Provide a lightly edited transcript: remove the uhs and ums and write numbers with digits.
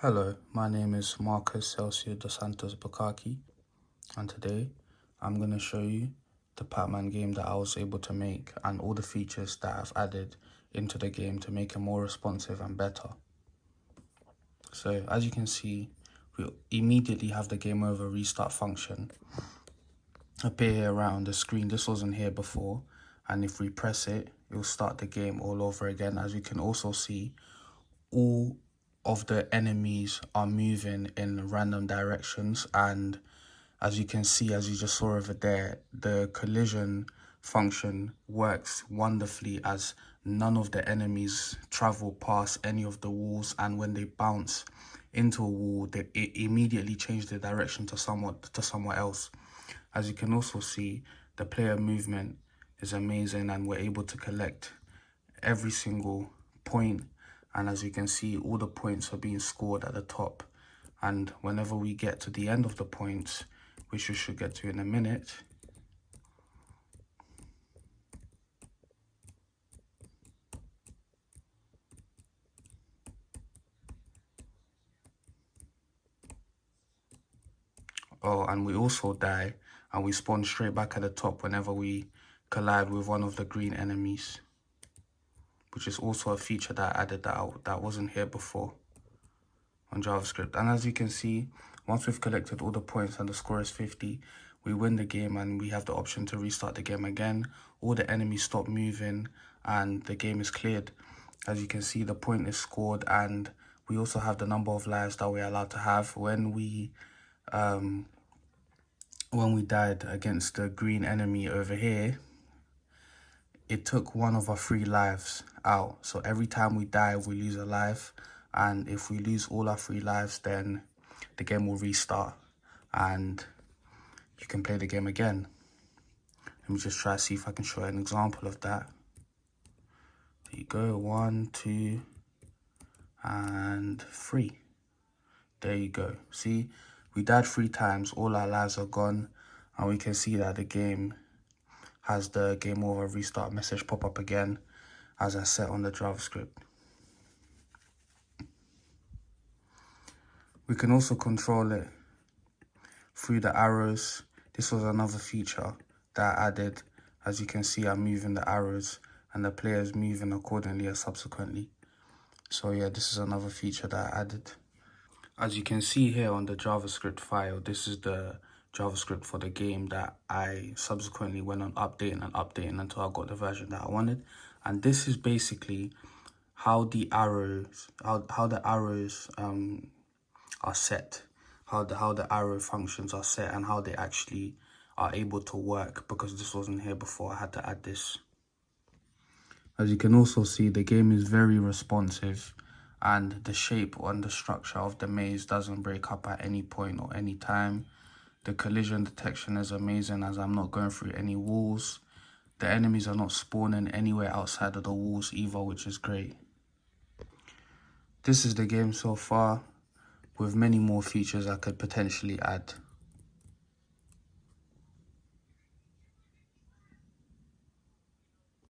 Hello, my name is Marcus Celcio dos Santos Bukaki, and today I'm going to show you the Pac-Man game that I was able to make and all the features that I've added into the game to make it more responsive and better. So as you can see, we immediately have the game over restart function appear here right on the screen. This wasn't here before, and if we press it, it will start the game all over again. As you can also see, all of the enemies are moving in random directions, and as you can see, as you just saw over there, the collision function works wonderfully as none of the enemies travel past any of the walls, and when they bounce into a wall, it immediately changes the direction to somewhere else. As you can also see, the player movement is amazing, and we're able to collect every single point. And as you can see, all the points are being scored at the top. And whenever we get to the end of the points, which we should get to in a minute, and we also die, and we spawn straight back at the top whenever we collide with one of the green enemies, which is also a feature that I added that wasn't here before on JavaScript. And as you can see, once we've collected all the points and the score is 50, we win the game and we have the option to restart the game again. All the enemies stop moving and the game is cleared. As you can see, the point is scored, and we also have the number of lives that we're allowed to have. When we died against the green enemy over here, it took one of our 3 lives out. So every time we die, we lose a life. And if we lose all our 3 lives, then the game will restart and you can play the game again. Let me just try to see if I can show an example of that. There you go, 1, 2, and 3. There you go. See, we died 3 times, all our lives are gone, and we can see that the game has the game over restart message pop up again as I set on the JavaScript. We can also control it through the arrows. This was another feature that I added. As you can see, I'm moving the arrows and the player's moving accordingly or subsequently. So yeah, this is another feature that I added. As you can see here on the JavaScript file, this is the JavaScript for the game that I subsequently went on updating until I got the version that I wanted. And this is basically how the arrows, how the arrows are set, how the arrow functions are set, and how they actually are able to work, because this wasn't here before. I had to add this. As you can also see, the game is very responsive, and the shape and the structure of the maze doesn't break up at any point or any time. The collision detection is amazing, as I'm not going through any walls. The enemies are not spawning anywhere outside of the walls either, which is great. This is the game so far, with many more features I could potentially add.